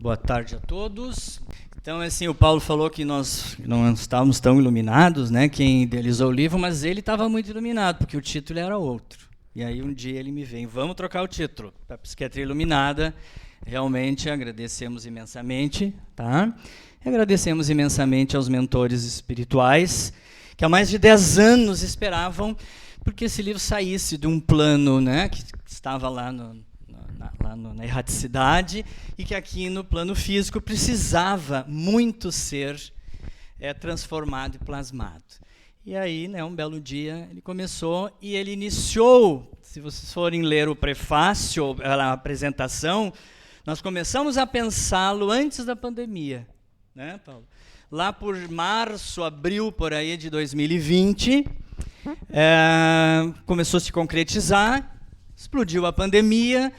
Boa tarde a todos. Então, assim, o Paulo falou que nós não estávamos tão iluminados, né, quem idealizou o livro, mas ele estava muito iluminado, porque o título era outro. E aí um dia ele me vem, vamos trocar o título para Psiquiatria Iluminada. Realmente agradecemos imensamente, tá? E agradecemos imensamente aos mentores espirituais, que há mais de 10 anos esperavam porque esse livro saísse de um plano, né, que estava lá na erraticidade, e que aqui no plano físico precisava muito ser transformado e plasmado. E aí, né, um belo dia, ele começou e ele iniciou, se vocês forem ler o prefácio, a apresentação, nós começamos a pensá-lo antes da pandemia, né, Paulo? Lá por março, abril, por aí de 2020, começou a se concretizar, explodiu a pandemia,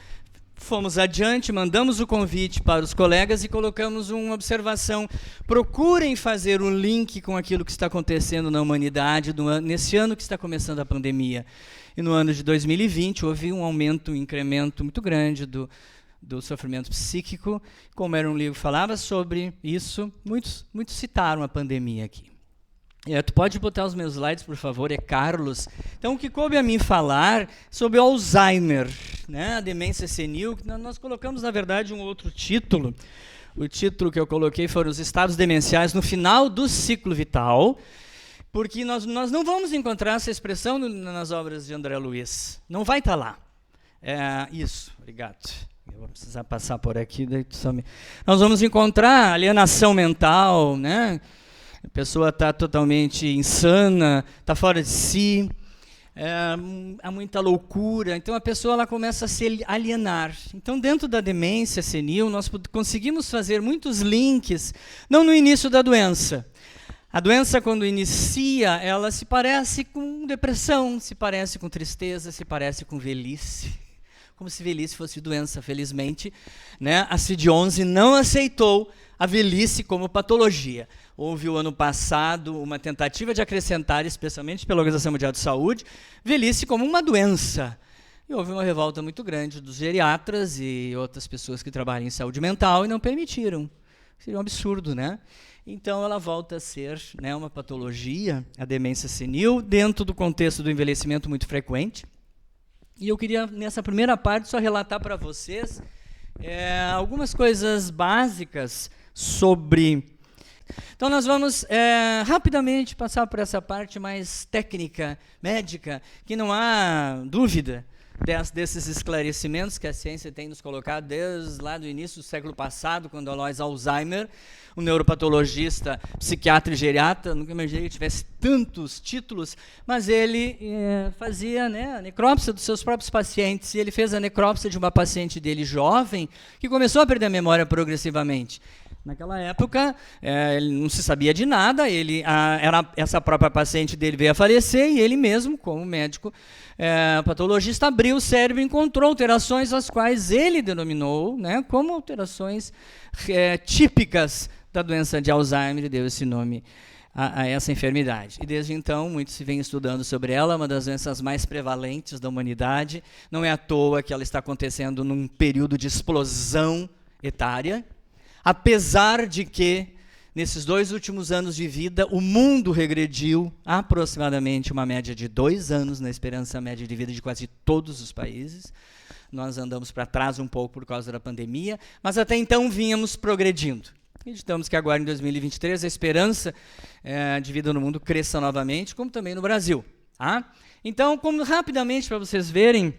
fomos adiante, mandamos o convite para os colegas e colocamos uma observação. Procurem fazer o link com aquilo que está acontecendo na humanidade nesse ano que está começando a pandemia. E no ano de 2020 houve um aumento, um incremento muito grande do sofrimento psíquico. Como era um livro que falava sobre isso, muitos citaram a pandemia aqui. Tu pode botar os meus slides, por favor, é Carlos. Então, o que coube a mim falar sobre o Alzheimer, né, a demência senil. Nós colocamos, na verdade, um outro título. O título que eu coloquei foram os estados demenciais no final do ciclo vital, porque nós não vamos encontrar essa expressão nas obras de André Luiz. Não vai estar lá. Isso, obrigado. Eu vou precisar passar por aqui. Nós vamos encontrar alienação mental, né? A pessoa está totalmente insana, está fora de si, há muita loucura. Então, a pessoa ela começa a se alienar. Então, dentro da demência senil, nós conseguimos fazer muitos links, não no início da doença. A doença, quando inicia, ela se parece com depressão, se parece com tristeza, se parece com velhice. Como se velhice fosse doença, felizmente, né? A CID-11 não aceitou a velhice como patologia. Houve o ano passado uma tentativa de acrescentar, especialmente pela Organização Mundial de Saúde, velhice como uma doença. E houve uma revolta muito grande dos geriatras e outras pessoas que trabalham em saúde mental e não permitiram. Seria um absurdo, né? Então ela volta a ser, né, uma patologia, a demência senil, dentro do contexto do envelhecimento muito frequente. E eu queria, nessa primeira parte, só relatar para vocês algumas coisas básicas sobre... Então, nós vamos rapidamente passar por essa parte mais técnica, médica, que não há dúvida desses esclarecimentos que a ciência tem nos colocado desde lá do início do século passado, quando Alois Alzheimer, um neuropatologista, psiquiatra e geriatra, nunca imaginei que tivesse tantos títulos, mas ele fazia, né, a necrópsia dos seus próprios pacientes, e ele fez a necrópsia de uma paciente dele jovem, que começou a perder a memória progressivamente. Naquela época, ele não se sabia de nada, essa própria paciente dele veio a falecer, e ele mesmo, como médico patologista, abriu o cérebro e encontrou alterações as quais ele denominou, né, como alterações típicas da doença de Alzheimer, e deu esse nome a essa enfermidade. E desde então, muito se vem estudando sobre ela, uma das doenças mais prevalentes da humanidade. Não é à toa que ela está acontecendo num período de explosão etária, apesar de que, nesses 2 últimos anos de vida, o mundo regrediu aproximadamente uma média de 2 anos na esperança média de vida de quase todos os países. Nós andamos para trás um pouco por causa da pandemia, mas até então vínhamos progredindo. Acreditamos que agora, em 2023, a esperança de vida no mundo cresça novamente, como também no Brasil. Tá? Então, rapidamente, para vocês verem,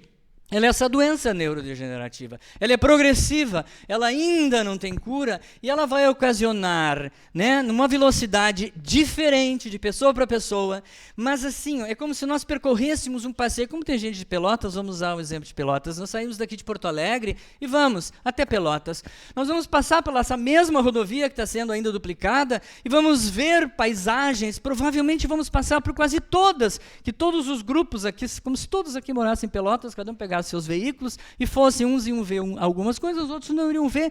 ela é essa doença neurodegenerativa. Ela é progressiva, ela ainda não tem cura, e ela vai ocasionar, né, numa velocidade diferente de pessoa para pessoa, mas assim, é como se nós percorrêssemos um passeio, como tem gente de Pelotas, vamos usar o exemplo de Pelotas, nós saímos daqui de Porto Alegre e vamos até Pelotas. Nós vamos passar pela essa mesma rodovia que está sendo ainda duplicada e vamos ver paisagens, provavelmente vamos passar por quase todas, que todos os grupos aqui, como se todos aqui morassem em Pelotas, cada um pegasse seus veículos e fossem, uns iam ver algumas coisas, os outros não iriam ver,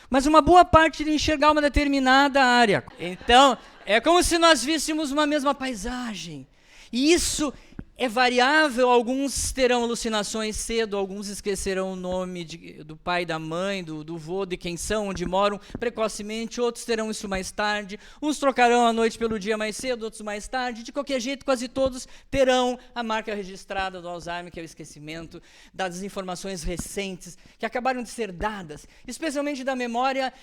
mas uma boa parte iria enxergar uma determinada área. Então, é como se nós víssemos uma mesma paisagem. E isso É variável, alguns terão alucinações cedo, alguns esquecerão o nome do pai, da mãe, do vô, de quem são, onde moram, precocemente, outros terão isso mais tarde, uns trocarão a noite pelo dia mais cedo, outros mais tarde, de qualquer jeito, quase todos terão a marca registrada do Alzheimer, que é o esquecimento das informações recentes, que acabaram de ser dadas, especialmente da memória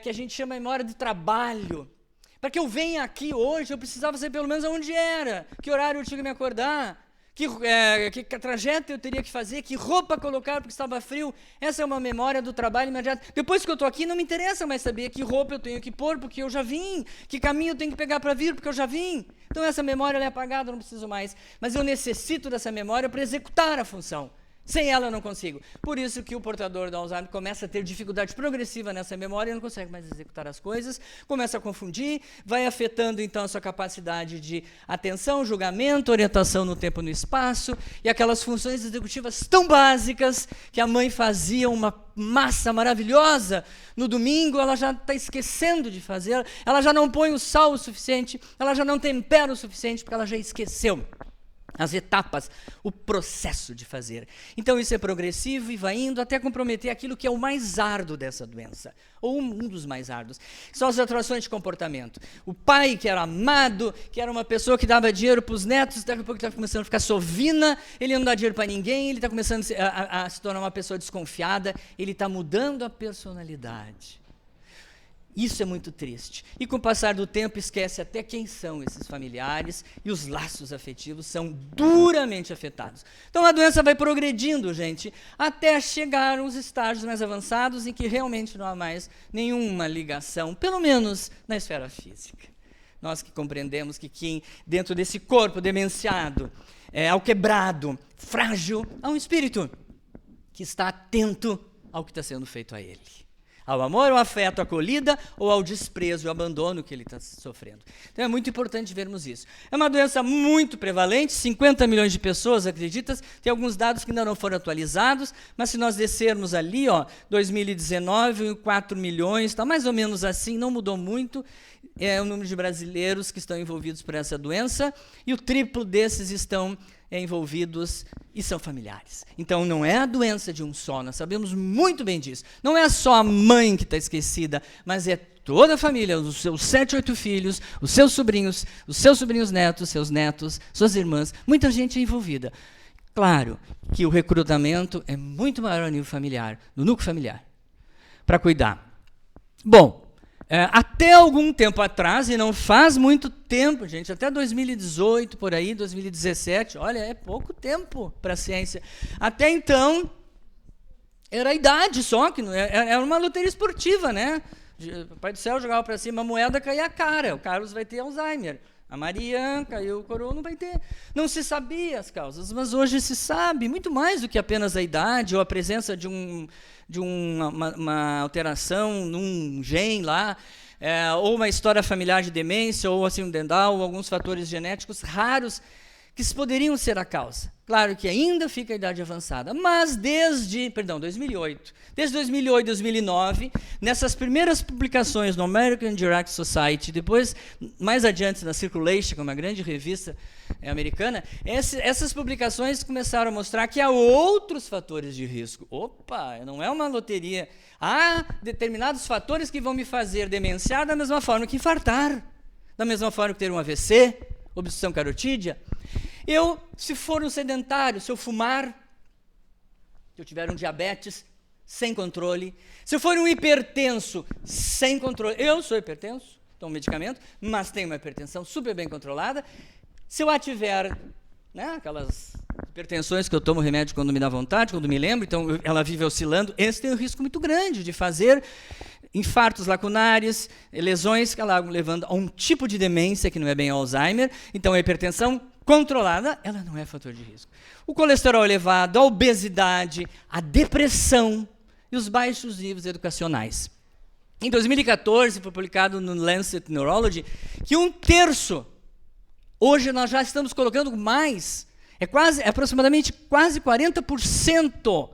que a gente chama de memória de trabalho. Para que eu venha aqui hoje, eu precisava saber pelo menos onde era, que horário eu tinha que me acordar, que trajeto eu teria que fazer, que roupa colocar porque estava frio. Essa é uma memória do trabalho imediato. Depois que eu estou aqui, não me interessa mais saber que roupa eu tenho que pôr porque eu já vim, que caminho eu tenho que pegar para vir porque eu já vim. Então essa memória ela é apagada, eu não preciso mais. Mas eu necessito dessa memória para executar a função. Sem ela eu não consigo. Por isso que o portador do Alzheimer começa a ter dificuldade progressiva nessa memória e não consegue mais executar as coisas, começa a confundir, vai afetando então a sua capacidade de atenção, julgamento, orientação no tempo e no espaço, e aquelas funções executivas tão básicas que a mãe fazia uma massa maravilhosa no domingo, ela já está esquecendo de fazer, ela já não põe o sal o suficiente, ela já não tempera o suficiente, porque ela já esqueceu as etapas, o processo de fazer. Então isso é progressivo e vai indo até comprometer aquilo que é o mais árduo dessa doença, ou um dos mais árduos, que são as alterações de comportamento. O pai que era amado, que era uma pessoa que dava dinheiro para os netos, daqui a pouco está começando a ficar sovina, ele não dá dinheiro para ninguém, ele está começando a se tornar uma pessoa desconfiada, ele está mudando a personalidade. Isso é muito triste. E com o passar do tempo esquece até quem são esses familiares e os laços afetivos são duramente afetados. Então a doença vai progredindo, gente, até chegar aos estágios mais avançados em que realmente não há mais nenhuma ligação, pelo menos na esfera física. Nós que compreendemos que quem dentro desse corpo demenciado, alquebrado, frágil, há um espírito que está atento ao que está sendo feito a ele. Ao amor, ao afeto, à acolhida ou ao desprezo e ao abandono que ele está sofrendo. Então é muito importante vermos isso. É uma doença muito prevalente, 50 milhões de pessoas, acreditas? Tem alguns dados que ainda não foram atualizados, mas se nós descermos ali, 2019, 4 milhões, está mais ou menos assim, não mudou muito, é o número de brasileiros que estão envolvidos por essa doença, e o triplo desses estão envolvidos e são familiares. Então não é a doença de um só, nós sabemos muito bem disso. Não é só a mãe que está esquecida, mas é toda a família, os seus 7, 8 filhos, os seus sobrinhos netos, seus netos, suas irmãs, muita gente é envolvida. Claro que o recrutamento é muito maior a nível familiar, no núcleo familiar, para cuidar. Bom, até algum tempo atrás, e não faz muito tempo, gente, até 2018, por aí, 2017, olha, é pouco tempo para a ciência. Até então, era a idade só, que era uma loteria esportiva, né? O Pai do Céu jogava para cima a moeda, caía a cara, o Carlos vai ter Alzheimer. A Maria caiu o coroa, não vai ter. Não se sabia as causas, mas hoje se sabe muito mais do que apenas a idade ou a presença de uma alteração num gene lá, ou uma história familiar de demência, ou assim dental, ou alguns fatores genéticos raros que poderiam ser a causa. Claro que ainda fica a idade avançada, mas desde 2008, 2009, nessas primeiras publicações no American Geriatric Society, depois, mais adiante, na Circulation, que é uma grande revista americana, essas publicações começaram a mostrar que há outros fatores de risco. Opa, não é uma loteria. Há determinados fatores que vão me fazer demenciar da mesma forma que infartar, da mesma forma que ter um AVC, obstrução carotídea. Se for um sedentário, se eu fumar, se eu tiver um diabetes sem controle, se eu for um hipertenso sem controle, eu sou hipertenso, tomo medicamento, mas tenho uma hipertensão super bem controlada, se eu tiver aquelas hipertensões que eu tomo remédio quando me dá vontade, quando me lembro, então ela vive oscilando, esse tem um risco muito grande de fazer infartos lacunares, lesões que acabam levando a um tipo de demência que não é bem Alzheimer, então a hipertensão controlada, ela não é fator de risco. O colesterol elevado, a obesidade, a depressão e os baixos níveis educacionais. Em 2014, foi publicado no Lancet Neurology que 1/3, hoje nós já estamos colocando mais, aproximadamente quase 40%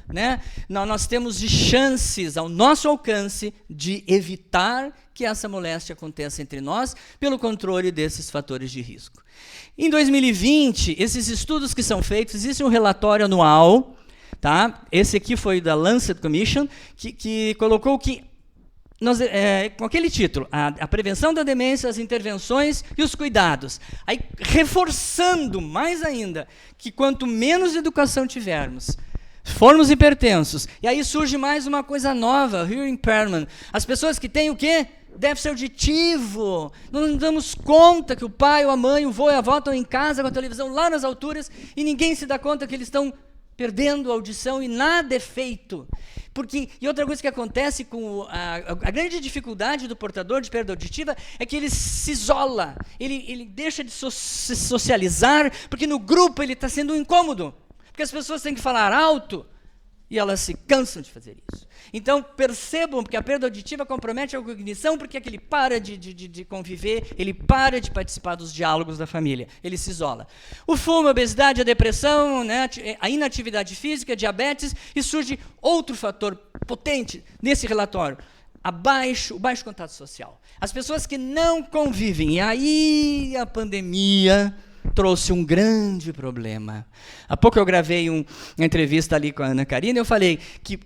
né, nós temos de chances ao nosso alcance de evitar que essa moléstia aconteça entre nós pelo controle desses fatores de risco. Em 2020, esses estudos que são feitos, existe um relatório anual, tá? Esse aqui foi da Lancet Commission, que colocou que com aquele título, a prevenção da demência, as intervenções e os cuidados. Aí, reforçando mais ainda que quanto menos educação tivermos, formos hipertensos, e aí surge mais uma coisa nova, hearing impairment. As pessoas que têm o quê? Déficit auditivo. Não nos damos conta que o pai, ou a mãe, o vô e a avó estão em casa com a televisão lá nas alturas e ninguém se dá conta que eles estão perdendo a audição e nada é feito. E outra coisa que acontece com a grande dificuldade do portador de perda auditiva é que ele se isola, ele deixa de se socializar, porque no grupo ele está sendo um incômodo, porque as pessoas têm que falar alto e elas se cansam de fazer isso. Então, percebam que a perda auditiva compromete a cognição, porque é que ele para de conviver, ele para de participar dos diálogos da família, ele se isola. O fumo, a obesidade, a depressão, né, a inatividade física, a diabetes, e surge outro fator potente nesse relatório, o baixo contato social. As pessoas que não convivem, e aí a pandemia trouxe um grande problema. Há pouco eu gravei uma entrevista ali com a Ana Karina e eu falei que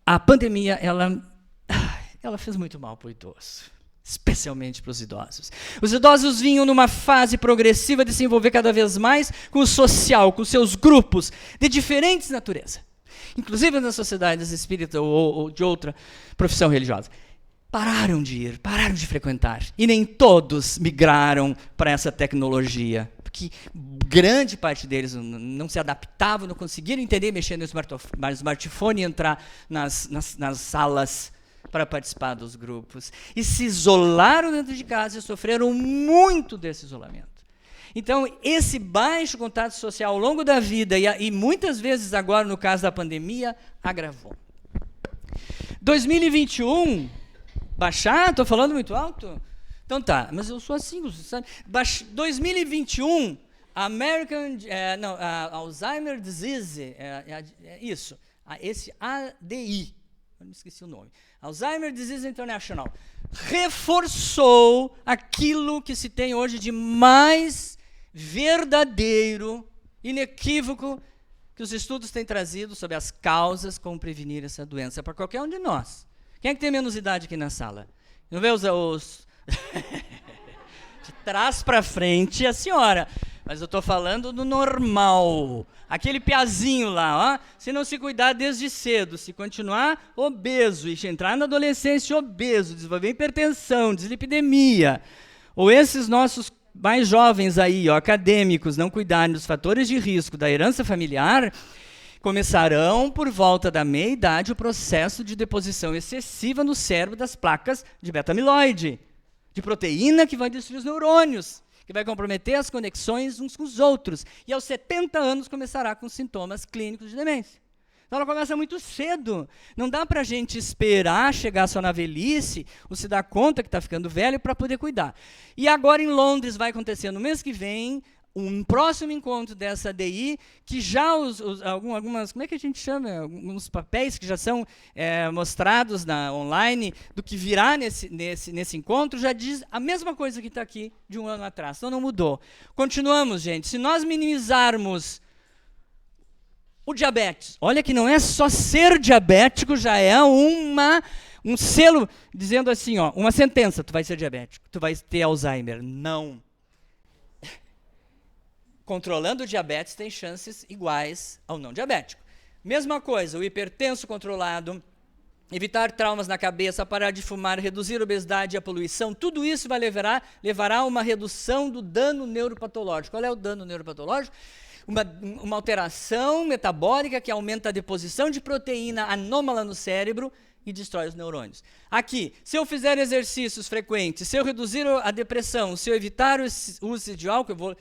a pandemia, ela fez muito mal para o idoso, especialmente para os idosos. Os idosos vinham numa fase progressiva de se envolver cada vez mais com o social, com seus grupos de diferentes natureza, inclusive nas sociedades espíritas ou de outra profissão religiosa. Pararam de ir, pararam de frequentar. E nem todos migraram para essa tecnologia, porque grande parte deles não se adaptavam, não conseguiram entender, mexer no smartphone e entrar nas salas para participar dos grupos. E se isolaram dentro de casa e sofreram muito desse isolamento. Então, esse baixo contato social ao longo da vida, e muitas vezes agora, no caso da pandemia, agravou. 2021... Baixar? Estou falando muito alto? Então tá, mas eu sou assim, você sabe. 2021, Alzheimer Disease, isso, esse ADI, eu me esqueci o nome, Alzheimer Disease International, reforçou aquilo que se tem hoje de mais verdadeiro, inequívoco, que os estudos têm trazido sobre as causas, como prevenir essa doença para qualquer um de nós. Quem é que tem menos idade aqui na sala? Não vê os de trás para frente, a senhora. Mas eu estou falando do normal. Aquele piazinho lá, ó, se não se cuidar desde cedo, se continuar obeso e entrar na adolescência obeso, desenvolver hipertensão, dislipidemia, ou esses nossos mais jovens aí, ó, acadêmicos, não cuidarem dos fatores de risco da herança familiar, começarão, por volta da meia-idade, o processo de deposição excessiva no cérebro das placas de beta-amiloide, de proteína que vai destruir os neurônios, que vai comprometer as conexões uns com os outros. E aos 70 anos começará com sintomas clínicos de demência. Então ela começa muito cedo. Não dá para a gente esperar chegar só na velhice, ou se dar conta que está ficando velho, para poder cuidar. E agora em Londres vai acontecer no mês que vem, um próximo encontro dessa ADI, que já algumas, como é que a gente chama? Alguns papéis que já são mostrados online, do que virá nesse encontro, já diz a mesma coisa que está aqui de um ano atrás. Então não mudou. Continuamos, gente. Se nós minimizarmos o diabetes, olha que não é só ser diabético, já é um selo dizendo assim, ó, uma sentença, tu vai ser diabético, tu vai ter Alzheimer. Não. Controlando o diabetes tem chances iguais ao não diabético. Mesma coisa, o hipertenso controlado, evitar traumas na cabeça, parar de fumar, reduzir a obesidade e a poluição, tudo isso levará a uma redução do dano neuropatológico. Qual é o dano neuropatológico? Uma alteração metabólica que aumenta a deposição de proteína anômala no cérebro e destrói os neurônios. Aqui, se eu fizer exercícios frequentes, se eu reduzir a depressão, se eu evitar o uso de álcool, eu vou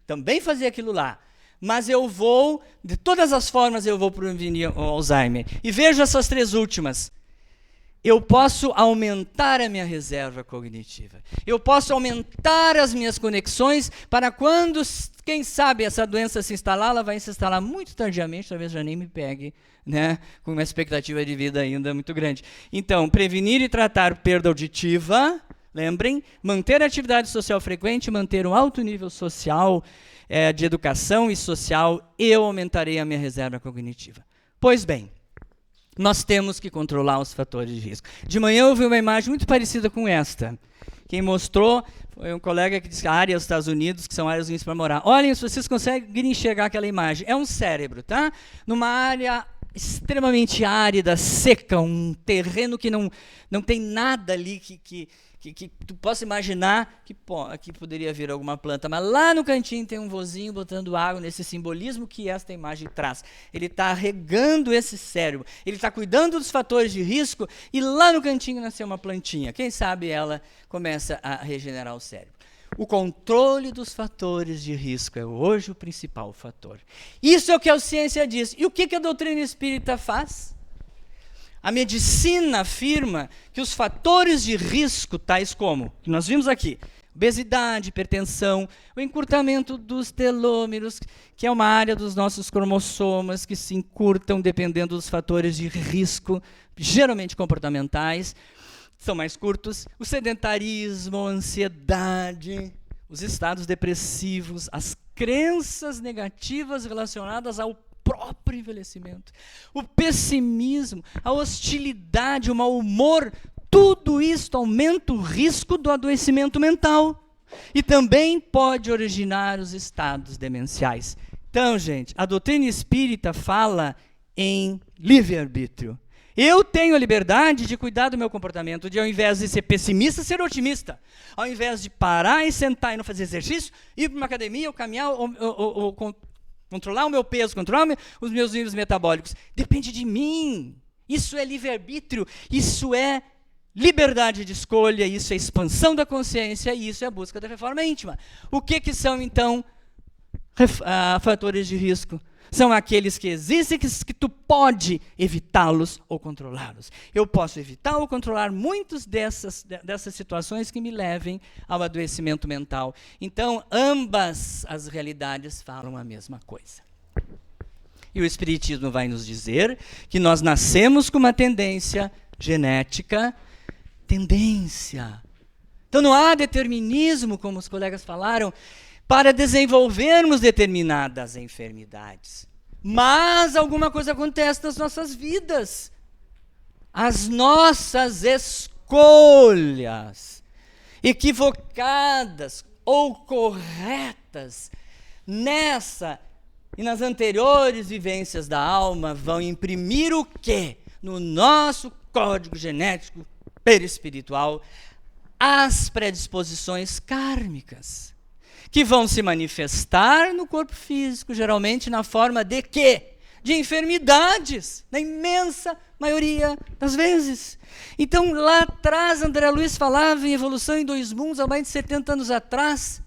também fazer aquilo lá, mas eu vou, de todas as formas, eu vou prevenir o Alzheimer. E vejo essas três últimas. eu posso aumentar a minha reserva cognitiva. Eu posso aumentar as minhas conexões para quando, quem sabe, essa doença se instalar, ela vai se instalar muito tardiamente, talvez já nem me pegue, né, com uma expectativa de vida ainda muito grande. Então, prevenir e tratar perda auditiva, lembrem, manter a atividade social frequente, manter um alto nível social, de educação e social, eu aumentarei a minha reserva cognitiva. Pois bem, nós temos que controlar os fatores de risco. De manhã eu vi uma imagem muito parecida com esta. Quem mostrou foi um colega que disse áreas dos Estados Unidos, que são áreas ruins para morar. Olhem se vocês conseguem enxergar aquela imagem. É um cérebro, tá? Numa área extremamente árida, seca, um terreno que não tem nada ali que tu possa imaginar que aqui poderia vir alguma planta, mas lá no cantinho tem um vozinho botando água nesse simbolismo que esta imagem traz. Ele está regando esse cérebro, ele está cuidando dos fatores de risco e lá no cantinho nasceu uma plantinha. Quem sabe ela começa a regenerar o cérebro. O controle dos fatores de risco é hoje o principal fator. Isso é o que a ciência diz. E o que a doutrina espírita faz? A medicina afirma que os fatores de risco, tais como, que nós vimos aqui, obesidade, hipertensão, o encurtamento dos telômeros, que é uma área dos nossos cromossomas que se encurtam dependendo dos fatores de risco, geralmente comportamentais, são mais curtos, o sedentarismo, a ansiedade, os estados depressivos, as crenças negativas relacionadas ao próprio envelhecimento, o pessimismo, a hostilidade, o mau humor, tudo isso aumenta o risco do adoecimento mental e também pode originar os estados demenciais. Então, gente, a doutrina espírita fala em livre-arbítrio. Eu tenho a liberdade de cuidar do meu comportamento, de ao invés de ser pessimista, ser otimista. Ao invés de parar e sentar e não fazer exercício, ir para uma academia, ou caminhar, ou controlar o meu peso, controlar os meus níveis metabólicos. Depende de mim. Isso é livre-arbítrio, isso é liberdade de escolha, isso é expansão da consciência, e isso é a busca da reforma íntima. O que são, então, fatores de risco? São aqueles que existem, que tu pode evitá-los ou controlá-los. Eu posso evitar ou controlar muitas dessas situações que me levem ao adoecimento mental. Então, ambas as realidades falam a mesma coisa. E o Espiritismo vai nos dizer que nós nascemos com uma tendência genética, tendência. Então não há determinismo, como os colegas falaram, para desenvolvermos determinadas enfermidades. Mas alguma coisa acontece nas nossas vidas. As nossas escolhas equivocadas ou corretas nessa e nas anteriores vivências da alma vão imprimir o quê? No nosso código genético perispiritual, as predisposições kármicas, que vão se manifestar no corpo físico, geralmente na forma de quê? De enfermidades, na imensa maioria das vezes. Então, lá atrás, André Luiz falava em evolução em dois mundos, há mais de 70 anos atrás.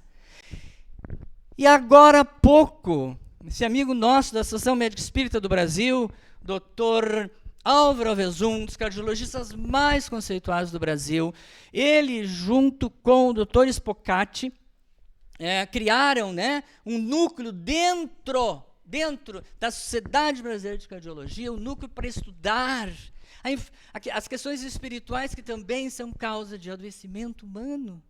E agora há pouco, esse amigo nosso da Associação Médica Espírita do Brasil, Dr. Álvaro Avezum, um dos cardiologistas mais conceituados do Brasil, ele, junto com o Dr. Spocati, criaram, né, um núcleo dentro da Sociedade Brasileira de Cardiologia, um núcleo para estudar as questões espirituais que também são causa de adoecimento humano.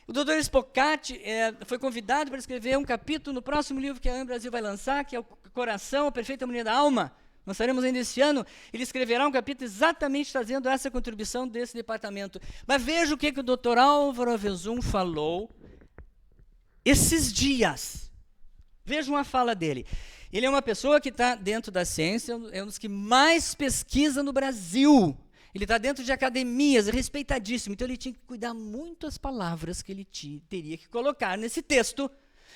O Dr. Spocati foi convidado para escrever um capítulo no próximo livro que a AME Brasil vai lançar, que é o Coração, a Perfeita Harmonia da Alma. Lançaremos ainda esse ano. Ele escreverá um capítulo exatamente trazendo essa contribuição desse departamento. Mas veja o que o Dr. Álvaro Avezum falou esses dias. Vejam a fala dele. Ele é uma pessoa que está dentro da ciência, é um dos que mais pesquisa no Brasil. Ele está dentro de academias, é respeitadíssimo. Então ele tinha que cuidar muito as palavras que ele teria que colocar nesse texto.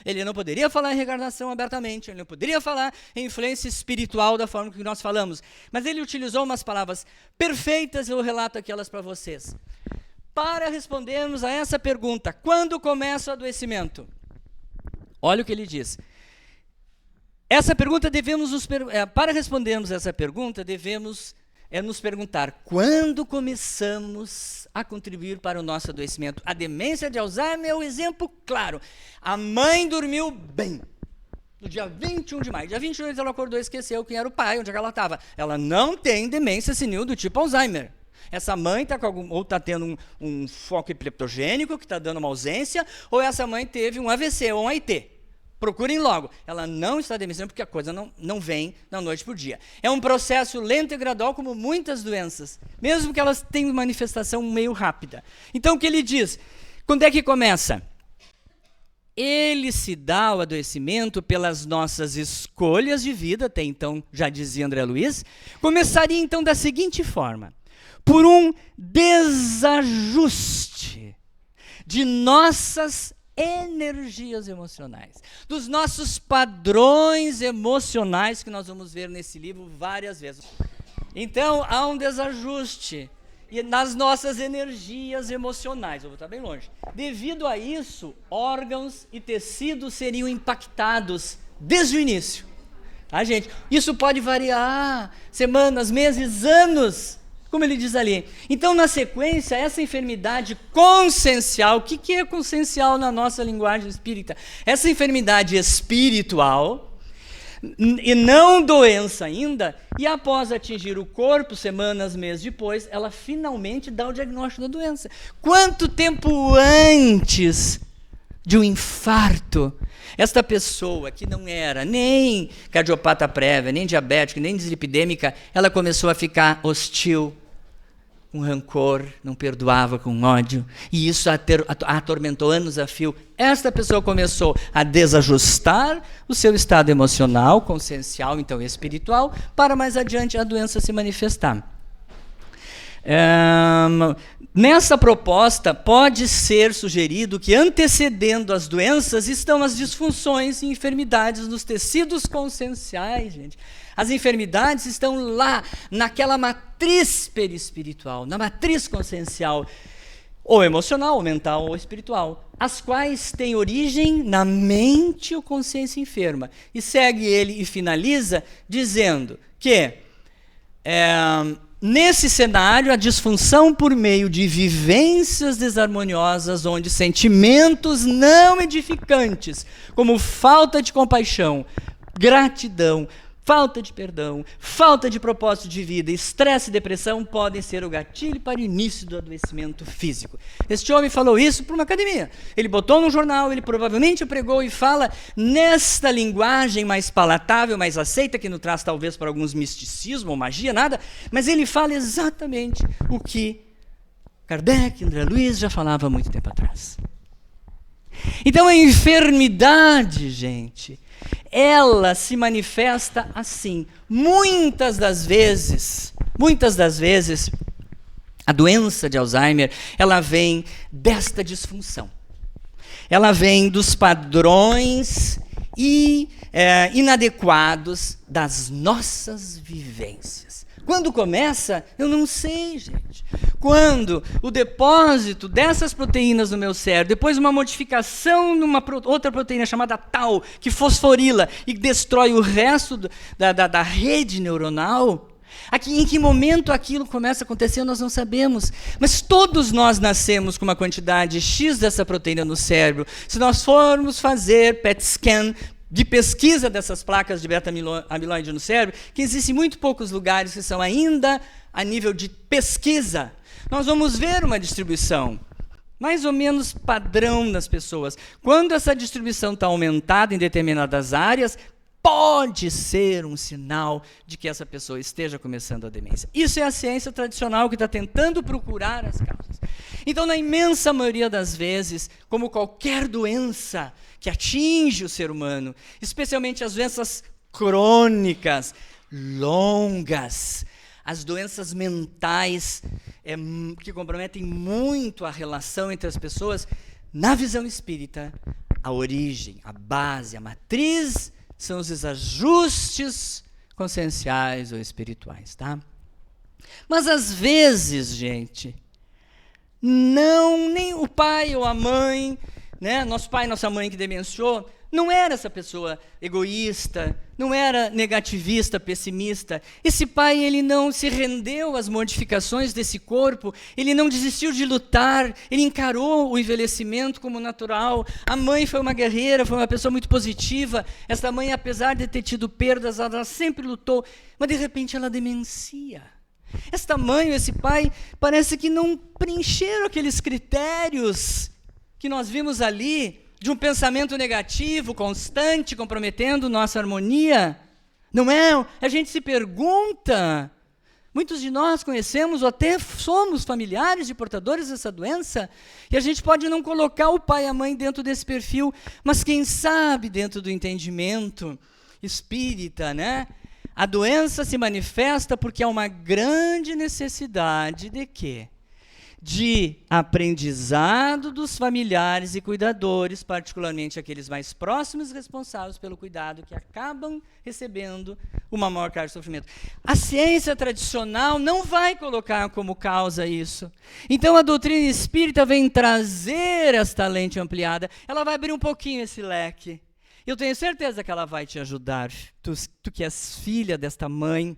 Ele não poderia falar em reencarnação abertamente, ele não poderia falar em influência espiritual da forma que nós falamos. Mas ele utilizou umas palavras perfeitas, eu relato aquelas para vocês. Para respondermos a essa pergunta, quando começa o adoecimento? Olha o que ele diz. Essa pergunta para respondermos essa pergunta, devemos é nos perguntar quando começamos a contribuir para o nosso adoecimento. A demência de Alzheimer é o exemplo claro. A mãe dormiu bem. No dia 21 de maio. Dia 22 ela acordou e esqueceu quem era o pai, onde é que ela estava. Ela não tem demência senil do tipo Alzheimer. Essa mãe está ou está tendo um foco epileptogênico, que está dando uma ausência, ou essa mãe teve um AVC ou um AIT. Procurem logo. Ela não está demenciando porque a coisa não vem da noite para o dia. É um processo lento e gradual, como muitas doenças, mesmo que elas tenham manifestação meio rápida. Então, o que ele diz? Quando é que começa? Ele se dá ao adoecimento pelas nossas escolhas de vida, até então, já dizia André Luiz, começaria então da seguinte forma: por um desajuste de nossas energias emocionais, dos nossos padrões emocionais, que nós vamos ver nesse livro várias vezes. Então, há um desajuste nas nossas energias emocionais. Eu vou estar bem longe. Devido a isso, órgãos e tecidos seriam impactados desde o início. Tá, gente? Isso pode variar semanas, meses, anos, como ele diz ali. Então, na sequência, essa enfermidade consciencial, o que é consciencial na nossa linguagem espírita? Essa enfermidade espiritual, e não doença ainda, e após atingir o corpo, semanas, meses depois, ela finalmente dá o diagnóstico da doença. Quanto tempo antes de um infarto, esta pessoa que não era nem cardiopata prévia, nem diabética, nem dislipidêmica, ela começou a ficar hostil, com rancor, não perdoava, com ódio, e isso a atormentou anos a fio. Esta pessoa começou a desajustar o seu estado emocional, consciencial, então espiritual, para mais adiante a doença se manifestar. Nessa proposta, pode ser sugerido que antecedendo as doenças estão as disfunções e enfermidades nos tecidos conscienciais, gente. As enfermidades estão lá, naquela matriz perispiritual, na matriz consciencial, ou emocional, ou mental, ou espiritual, as quais têm origem na mente ou consciência enferma. E segue ele e finaliza dizendo que nesse cenário, a disfunção por meio de vivências desarmoniosas, onde sentimentos não edificantes, como falta de compaixão, gratidão, falta de perdão, falta de propósito de vida, estresse e depressão podem ser o gatilho para o início do adoecimento físico. Este homem falou isso para uma academia. Ele botou no jornal, ele provavelmente pregou e fala nesta linguagem mais palatável, mais aceita, que não traz talvez para alguns misticismo ou magia, nada, mas ele fala exatamente o que Kardec, André Luiz já falava há muito tempo atrás. Então a enfermidade, gente, ela se manifesta assim. Muitas das vezes, a doença de Alzheimer, ela vem desta disfunção. Ela vem dos padrões inadequados das nossas vivências. Quando começa, eu não sei, gente. Quando o depósito dessas proteínas no meu cérebro, depois uma modificação numa outra proteína chamada tau, que fosforila e destrói o resto da rede neuronal, em que momento aquilo começa a acontecer, nós não sabemos. Mas todos nós nascemos com uma quantidade X dessa proteína no cérebro. Se nós formos fazer PET scan, de pesquisa dessas placas de beta-amiloide no cérebro, que existem muito poucos lugares que são ainda a nível de pesquisa, nós vamos ver uma distribuição mais ou menos padrão nas pessoas. Quando essa distribuição está aumentada em determinadas áreas, pode ser um sinal de que essa pessoa esteja começando a demência. Isso é a ciência tradicional que está tentando procurar as causas. Então, na imensa maioria das vezes, como qualquer doença que atinge o ser humano, especialmente as doenças crônicas, longas, as doenças mentais que comprometem muito a relação entre as pessoas, na visão espírita, a origem, a base, a matriz são os desajustes conscienciais ou espirituais, tá? Mas às vezes, gente, nem o pai ou a mãe, né, nosso pai e nossa mãe que demenciou, não era essa pessoa egoísta, não era negativista, pessimista. Esse pai, ele não se rendeu às modificações desse corpo, ele não desistiu de lutar, ele encarou o envelhecimento como natural. A mãe foi uma guerreira, foi uma pessoa muito positiva. Essa mãe, apesar de ter tido perdas, ela sempre lutou, mas de repente ela demencia. Esta mãe, esse pai, parece que não preencheram aqueles critérios que nós vimos ali, de um pensamento negativo, constante, comprometendo nossa harmonia. Não é? A gente se pergunta, muitos de nós conhecemos ou até somos familiares de portadores dessa doença, e a gente pode não colocar o pai e a mãe dentro desse perfil, mas quem sabe dentro do entendimento espírita, né? A doença se manifesta porque há uma grande necessidade de quê? De aprendizado dos familiares e cuidadores, particularmente aqueles mais próximos e responsáveis pelo cuidado, que acabam recebendo uma maior carga de sofrimento. A ciência tradicional não vai colocar como causa isso. Então a doutrina espírita vem trazer esta lente ampliada, ela vai abrir um pouquinho esse leque. Eu tenho certeza que ela vai te ajudar, tu que és filha desta mãe,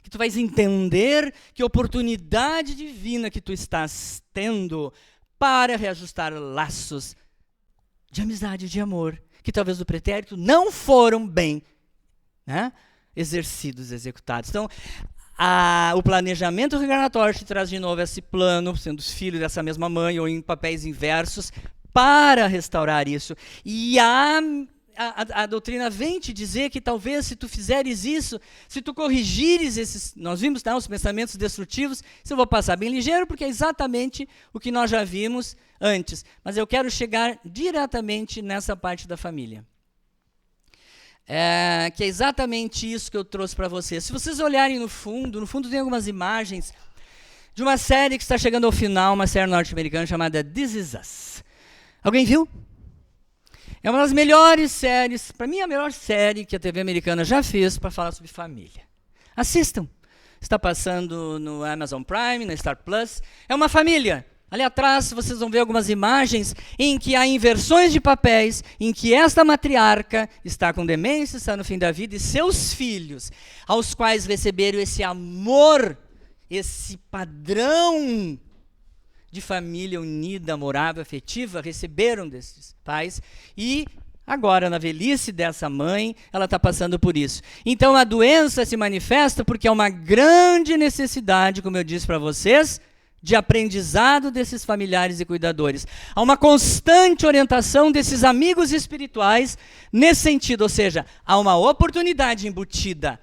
que tu vais entender que oportunidade divina que tu estás tendo para reajustar laços de amizade, de amor, que talvez do pretérito não foram bem, né, exercidos, executados. Então, o planejamento reencarnatório te traz de novo esse plano, sendo filho dessa mesma mãe ou em papéis inversos, para restaurar isso. E a doutrina vem te dizer que talvez se tu fizeres isso, se tu corrigires esses, nós vimos, tá, os pensamentos destrutivos, isso eu vou passar bem ligeiro, porque é exatamente o que nós já vimos antes. Mas eu quero chegar diretamente nessa parte da família. Que é exatamente isso que eu trouxe para vocês. Se vocês olharem no fundo tem algumas imagens de uma série que está chegando ao final, uma série norte-americana chamada This Is Us. Alguém viu? É uma das melhores séries, para mim a melhor série que a TV americana já fez para falar sobre família. Assistam. Está passando no Amazon Prime, na Star Plus. É uma família. Ali atrás vocês vão ver algumas imagens em que há inversões de papéis, em que esta matriarca está com demência, está no fim da vida, e seus filhos, aos quais receberam esse amor, esse padrão de família unida, amorável, afetiva, receberam desses pais, e agora, na velhice dessa mãe, ela está passando por isso. Então, a doença se manifesta porque há uma grande necessidade, como eu disse para vocês, de aprendizado desses familiares e cuidadores. Há uma constante orientação desses amigos espirituais nesse sentido, ou seja, há uma oportunidade embutida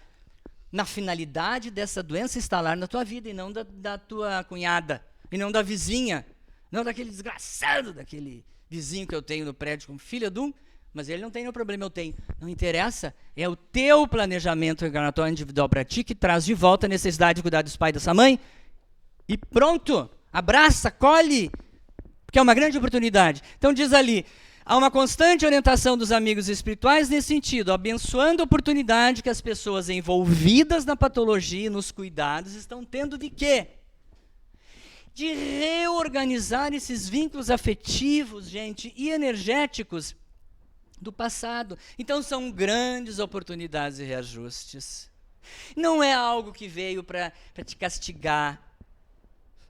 na finalidade dessa doença instalar na tua vida e não da tua cunhada. E não da vizinha, não daquele desgraçado, daquele vizinho que eu tenho no prédio como filha de um, mas ele não tem nenhum problema, eu tenho. Não interessa, é o teu planejamento reencarnatório individual para ti que traz de volta a necessidade de cuidar dos pais dessa mãe. E pronto, abraça, colhe, porque é uma grande oportunidade. Então diz ali, há uma constante orientação dos amigos espirituais nesse sentido, abençoando a oportunidade que as pessoas envolvidas na patologia e nos cuidados estão tendo de quê? De reorganizar esses vínculos afetivos, gente, e energéticos do passado. Então, são grandes oportunidades de reajustes. Não é algo que veio para te castigar,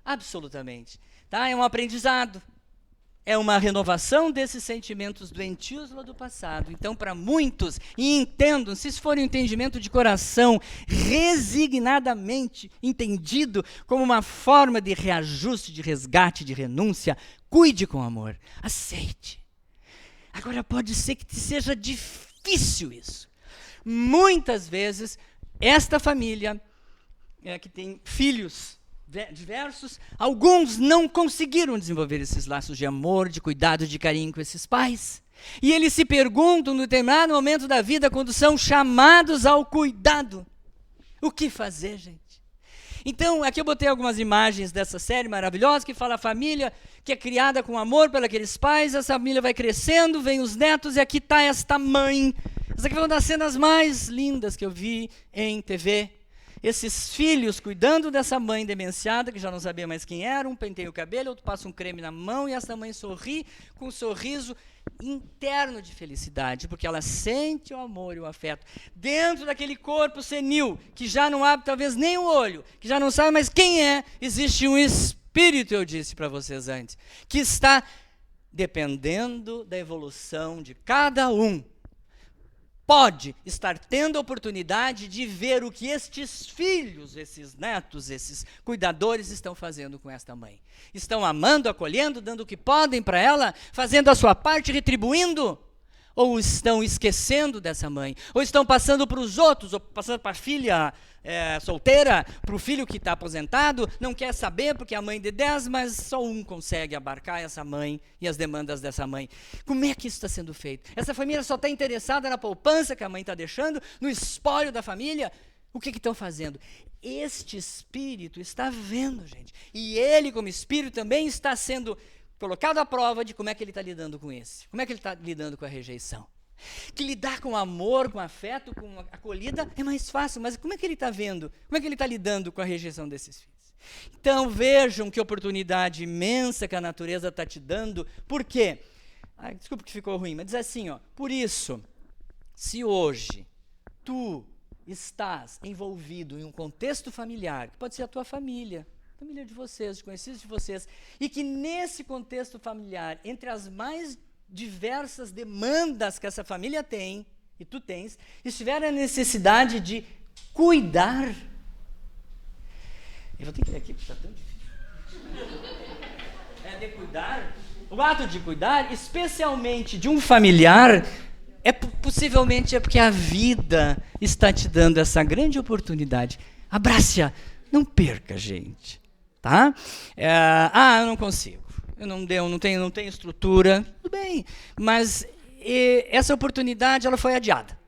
absolutamente. Tá? É um aprendizado. É uma renovação desses sentimentos doentios lá do passado. Então, para muitos, e entendam, se isso for um entendimento de coração, resignadamente entendido como uma forma de reajuste, de resgate, de renúncia, cuide com amor, aceite. Agora, pode ser que te seja difícil isso. Muitas vezes, esta família que tem filhos diversos, alguns não conseguiram desenvolver esses laços de amor, de cuidado, de carinho com esses pais. E eles se perguntam, no determinado momento da vida, quando são chamados ao cuidado, o que fazer, gente? Então, aqui eu botei algumas imagens dessa série maravilhosa, que fala a família que é criada com amor por aqueles pais, essa família vai crescendo, vem os netos, e aqui está esta mãe. Essa aqui foi uma das cenas mais lindas que eu vi em TV. esses filhos cuidando dessa mãe demenciada, que já não sabia mais quem era, um penteia o cabelo, outro passa um creme na mão, e essa mãe sorri com um sorriso interno de felicidade, porque ela sente o amor e o afeto dentro daquele corpo senil, que já não abre talvez nem o olho, que já não sabe mais quem é. Existe um espírito, eu disse para vocês antes, que está dependendo da evolução de cada um. Pode estar tendo a oportunidade de ver o que estes filhos, esses netos, esses cuidadores estão fazendo com esta mãe. Estão amando, acolhendo, dando o que podem para ela, fazendo a sua parte, retribuindo? Ou estão esquecendo dessa mãe? Ou estão passando para os outros, ou passando para a filha solteira, para o filho que está aposentado, não quer saber porque é a mãe de 10, mas só um consegue abarcar essa mãe e as demandas dessa mãe. Como é que isso está sendo feito? Essa família só está interessada na poupança que a mãe está deixando, no espólio da família? O que estão fazendo? Este espírito está vendo, gente. E ele, como espírito, também está sendo colocado à prova de como é que ele está lidando com esse. Como é que ele está lidando com a rejeição. Que lidar com amor, com afeto, com acolhida é mais fácil, mas como é que ele está vendo? Como é que ele está lidando com a rejeição desses filhos? Então vejam que oportunidade imensa que a natureza está te dando. Por quê? Desculpa que ficou ruim, mas diz assim, por isso, se hoje tu estás envolvido em um contexto familiar, que pode ser a tua família, família de vocês, de conhecidos de vocês, e que nesse contexto familiar, entre as mais diversas demandas que essa família tem, e tu tens, estiver a necessidade de cuidar. Eu vou ter que ir aqui, porque está tão difícil. De cuidar, o ato de cuidar, especialmente de um familiar, possivelmente é porque a vida está te dando essa grande oportunidade. Abrace-a, não perca, gente. Tá? Eu não consigo. Eu não tenho estrutura, tudo bem, mas essa oportunidade ela foi adiada.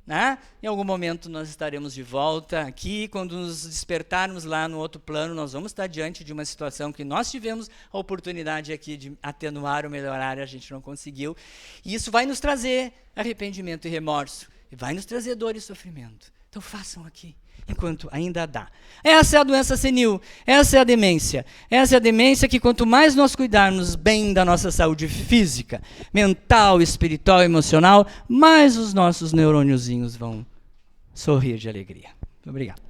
Né? Em algum momento nós estaremos de volta aqui, quando nos despertarmos lá no outro plano, nós vamos estar diante de uma situação que nós tivemos a oportunidade aqui de atenuar ou melhorar e a gente não conseguiu. E isso vai nos trazer arrependimento e remorso, e vai nos trazer dor e sofrimento. Então façam aqui, enquanto ainda dá. Essa é a doença senil, essa é a demência. Essa é a demência que quanto mais nós cuidarmos bem da nossa saúde física, mental, espiritual, emocional, mais os nossos neurôniozinhos vão sorrir de alegria. Muito obrigado.